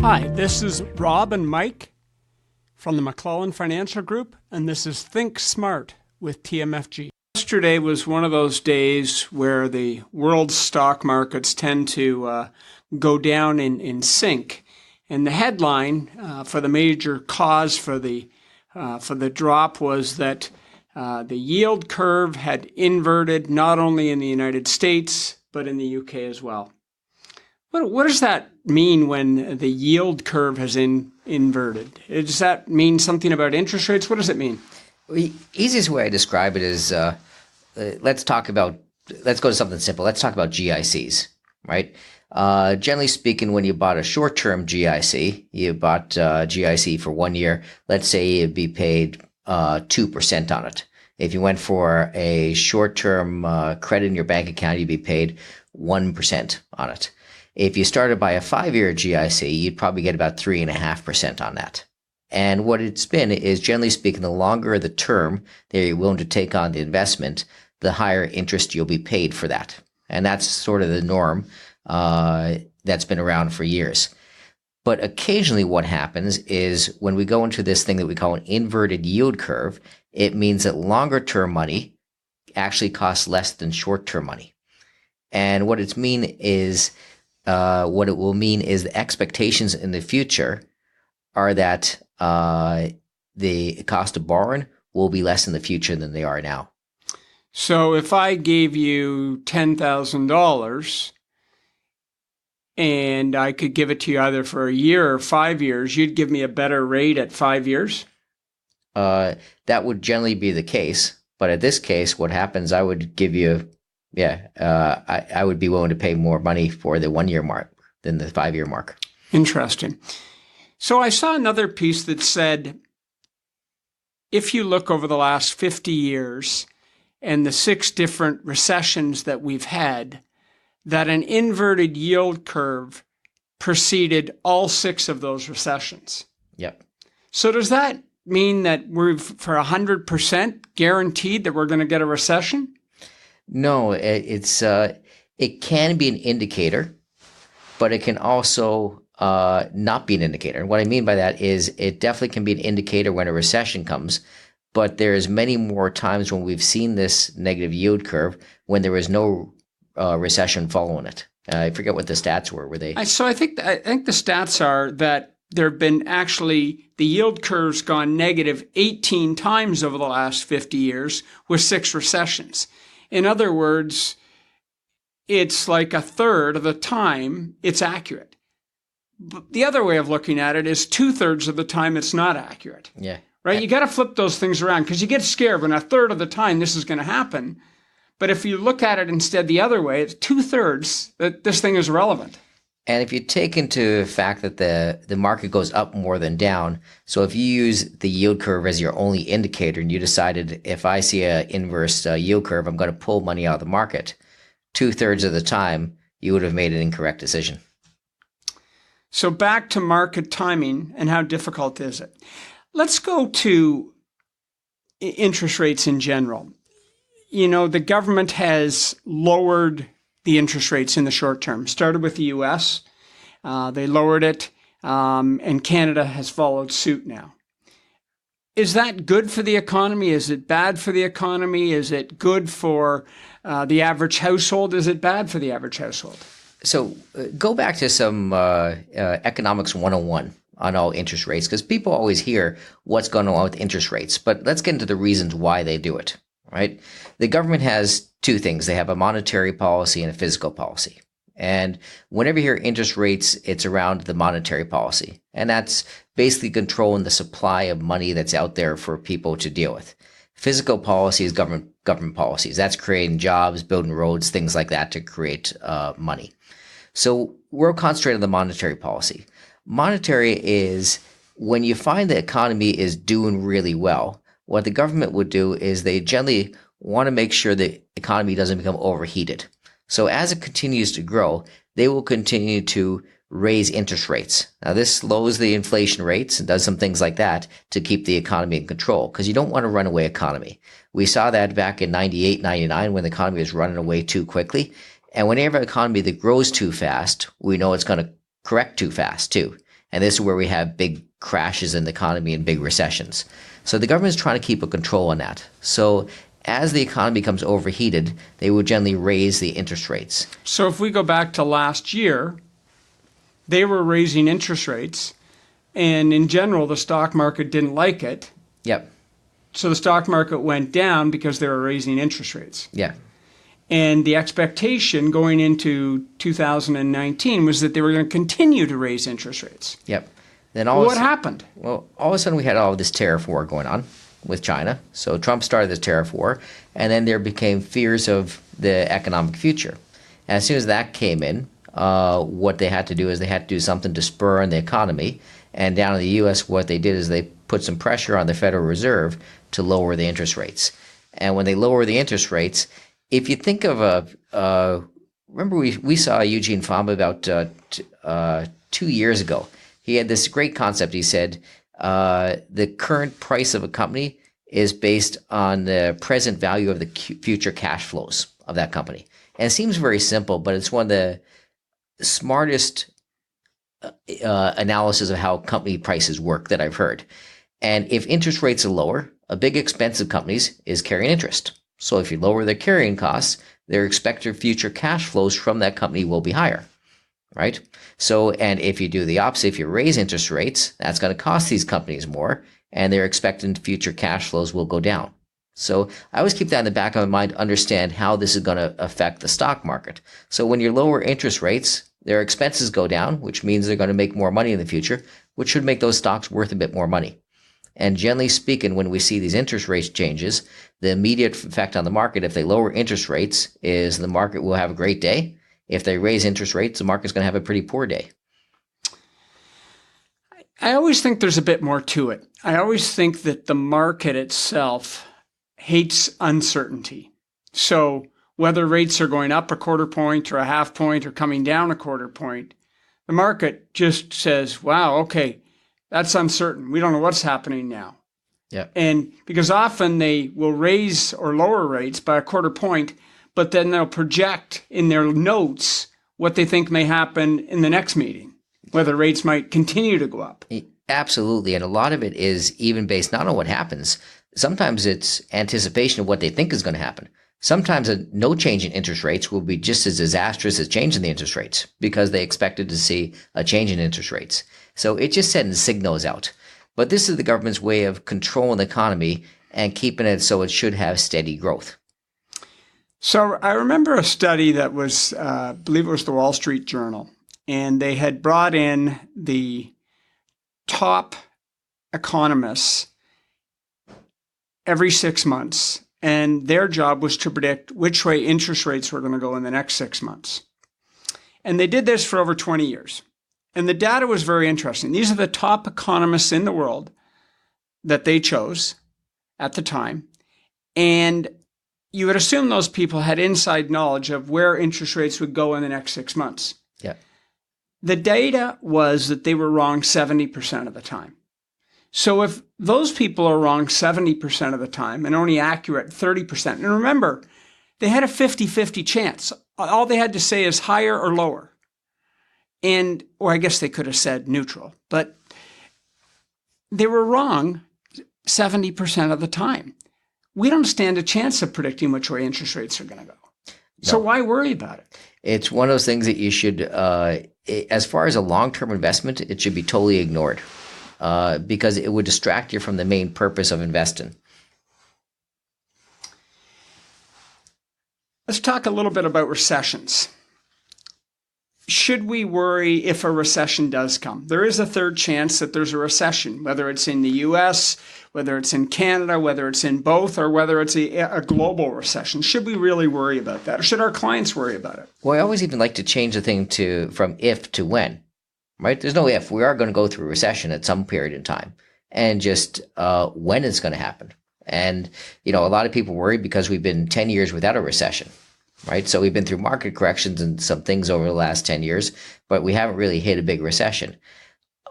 Hi, this is Rob and Mike from the McClellan Financial Group, and this is ThinkSmart with TMFG. Yesterday was one of those days where the world stock markets tend to go down in sync, and the headline for the major cause for the drop was that the yield curve had inverted not only in the United States but in the UK as well. What does that mean when the yield curve has inverted? Does that mean something about interest rates? What does it mean? The easiest way I describe it is let's go to something simple. Let's talk about GICs, right? Generally speaking, when you bought a short-term GIC, you bought GIC for 1 year. Let's say you'd be paid 2% on it. If you went for a short-term credit in your bank account, you'd be paid 1% on it. If you started by a 5-year GIC, you'd probably get about 3.5% on that. And what it's been is, generally speaking, the longer the term that you're willing to take on the investment, the higher interest you'll be paid for that. And that's sort of the norm that's been around for years. But occasionally what happens is when we go into this thing that we call an inverted yield curve, it means that longer term money actually costs less than short term money. And what it will mean is the expectations in the future are that the cost of borrowing will be less in the future than they are now. So if I gave you $10,000 and I could give it to you either for a year or 5 years, you'd give me a better rate at 5 years? That would generally be the case. But in this case, what happens, I would give you, I would be willing to pay more money for the 1 year mark than the 5 year mark. Interesting. So I saw another piece that said, if you look over the last 50 years and the 6 different recessions that we've had, that an inverted yield curve preceded all 6 of those recessions. Yep. So does that mean that we're for 100% guaranteed that we're going to get a recession? No, it can be an indicator, but it can also not be an indicator. And what I mean by that is it definitely can be an indicator when a recession comes, but there's many more times when we've seen this negative yield curve when there was no recession following it. I forget what the stats were. Were they? So I think the stats are that there have been actually the yield curve's gone negative 18 times over the last 50 years with 6 recessions. In other words, it's like a third of the time it's accurate. But the other way of looking at it is 2/3 of the time it's not accurate. Yeah. Right? You got to flip those things around because you get scared when a third of the time this is going to happen. But if you look at it instead the other way, it's 2/3 that this thing is relevant. And if you take into fact that the market goes up more than down, so if you use the yield curve as your only indicator and you decided if I see an inverse yield curve, I'm going to pull money out of the market, 2/3 of the time you would have made an incorrect decision. So back to market timing and how difficult is it? Let's go to interest rates in general. You know, the government has lowered the interest rates in the short term. Started with the US, they lowered it, and Canada has followed suit now. Is that good for the economy? Is it bad for the economy? Is it good for the average household? Is it bad for the average household? So go back to some economics 101 on all interest rates, because people always hear what's going on with interest rates. But let's get into the reasons why they do it, right? The government has 2 things. They have a monetary policy and a fiscal policy. And whenever you hear interest rates, it's around the monetary policy. And that's basically controlling the supply of money that's out there for people to deal with. Fiscal policy is government policies. That's creating jobs, building roads, things like that to create money. So we're concentrated on the monetary policy. Monetary is when you find the economy is doing really well, what the government would do is they generally want to make sure the economy doesn't become overheated. So as it continues to grow, they will continue to raise interest rates. Now this slows the inflation rates and does some things like that to keep the economy in control, because you don't want a runaway economy. We saw that back in 98, 99 when the economy was running away too quickly. And whenever an economy that grows too fast, we know it's going to correct too fast too. And this is where we have big crashes in the economy and big recessions. So the government is trying to keep a control on that. So as the economy becomes overheated, they would generally raise the interest rates. So if we go back to last year, they were raising interest rates, and in general, the stock market didn't like it. Yep. So the stock market went down because they were raising interest rates. Yeah. And the expectation going into 2019 was that they were going to continue to raise interest rates. Yep. Then what happened? Well, all of a sudden we had all of this tariff war going on with China. So Trump started this tariff war, and then there became fears of the economic future. And as soon as that came in, what they had to do is they had to do something to spur on the economy. And down in the U.S., what they did is they put some pressure on the Federal Reserve to lower the interest rates. And when they lower the interest rates, if you think of remember we saw Eugene Fama about 2 years ago. He had this great concept. He said, the current price of a company is based on the present value of the future cash flows of that company. And it seems very simple, but it's one of the smartest analysis of how company prices work that I've heard. And if interest rates are lower, a big expense of companies is carrying interest. So if you lower their carrying costs, their expected future cash flows from that company will be higher, right? So, and if you do the opposite, if you raise interest rates, that's going to cost these companies more, and their expected future cash flows will go down. So I always keep that in the back of my mind, understand how this is going to affect the stock market. So when you lower interest rates, their expenses go down, which means they're going to make more money in the future, which should make those stocks worth a bit more money. And generally speaking, when we see these interest rate changes, the immediate effect on the market, if they lower interest rates, is the market will have a great day. If they raise interest rates, the market's going to have a pretty poor day. I always think there's a bit more to it. I always think that the market itself hates uncertainty. So whether rates are going up a quarter point or a half point or coming down a quarter point, the market just says, wow, okay, that's uncertain. We don't know what's happening now. Yeah. And because often they will raise or lower rates by a quarter point, but then they'll project in their notes what they think may happen in the next meeting, whether rates might continue to go up. Absolutely. And a lot of it is even based not on what happens. Sometimes it's anticipation of what they think is going to happen. Sometimes no change in interest rates will be just as disastrous as change in the interest rates because they expected to see a change in interest rates. So it just sends signals out. But this is the government's way of controlling the economy and keeping it so it should have steady growth. So I remember a study that was, I believe it was the Wall Street Journal, and they had brought in the top economists every 6 months, and their job was to predict which way interest rates were going to go in the next 6 months. And they did this for over 20 years. And the data was very interesting. These are the top economists in the world that they chose at the time. And you would assume those people had inside knowledge of where interest rates would go in the next 6 months. Yeah. The data was that they were wrong 70% of the time. So if those people are wrong 70% of the time and only accurate 30%, and remember, they had a 50-50 chance. All they had to say is higher or lower. And, or I guess they could have said neutral, but they were wrong 70% of the time. We don't stand a chance of predicting which way interest rates are going to go. No. So why worry about it? It's one of those things that you should, as far as a long-term investment, it should be totally ignored because it would distract you from the main purpose of investing. Let's talk a little bit about recessions. Should we worry if a recession does come? There is a third chance that there's a recession, whether it's in the U.S., whether it's in Canada, whether it's in both, or whether it's a global recession. Should we really worry about that? Or should our clients worry about it? Well, I always even like to change the thing from if to when, right? There's no if. We are going to go through a recession at some period in time, and just when it's going to happen. And, a lot of people worry because we've been 10 years without a recession. Right. So we've been through market corrections and some things over the last 10 years, but we haven't really hit a big recession.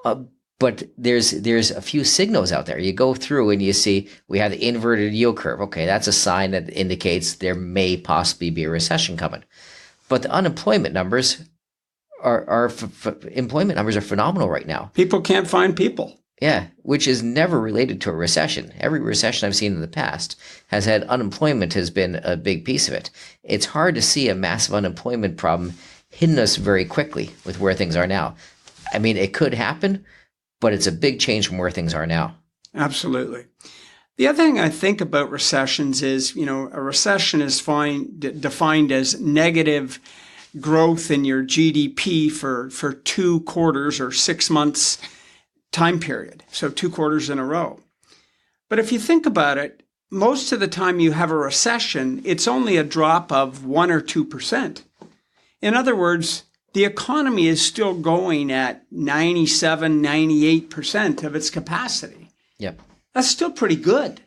But there's a few signals out there. You go through and you see we have the inverted yield curve. Okay, that's a sign that indicates there may possibly be a recession coming. But the unemployment numbers our employment numbers are phenomenal right now. People can't find people. Yeah, which is never related to a recession. Every recession I've seen in the past has had unemployment has been a big piece of it. It's hard to see a massive unemployment problem hitting us very quickly with where things are now. I mean, it could happen, but it's a big change from where things are now. Absolutely. The other thing I think about recessions is, a recession is defined as negative growth in your GDP for 2 quarters or 6 months time period. So 2 quarters in a row. But if you think about it, most of the time you have a recession, it's only a drop of 1 or 2%. In other words, the economy is still going at 97, 98% of its capacity. Yep. That's still pretty good.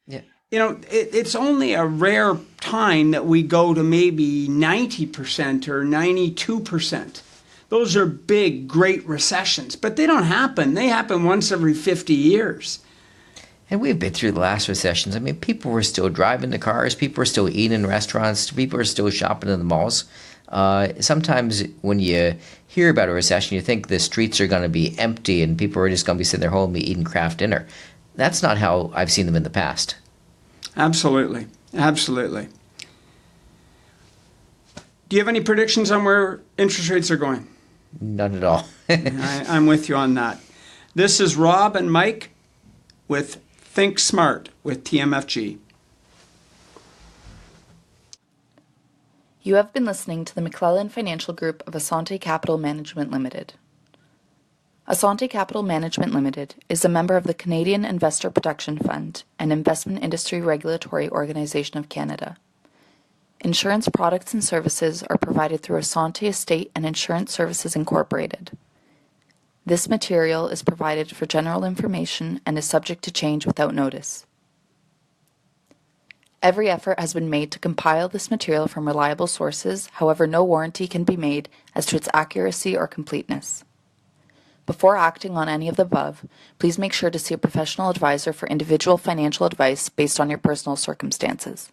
Yeah. It's only a rare time that we go to maybe 90% or 92%. Those are big, great recessions, but they don't happen. They happen once every 50 years. And we've been through the last recessions. I mean, people were still driving the cars. People were still eating in restaurants. People were still shopping in the malls. Sometimes when you hear about a recession, you think the streets are going to be empty and people are just going to be sitting there home eating craft dinner. That's not how I've seen them in the past. Absolutely. Absolutely. Do you have any predictions on where interest rates are going? None at all. I'm with you on that. This is Rob and Mike with ThinkSmart with TMFG. You have been listening to the McClellan Financial Group of Asante Capital Management Limited. Asante Capital Management Limited is a member of the Canadian Investor Protection Fund, an investment industry regulatory organization of Canada. Insurance products and services are provided through Asante Estate and Insurance Services Incorporated. This material is provided for general information and is subject to change without notice. Every effort has been made to compile this material from reliable sources, however, no warranty can be made as to its accuracy or completeness. Before acting on any of the above, please make sure to see a professional advisor for individual financial advice based on your personal circumstances.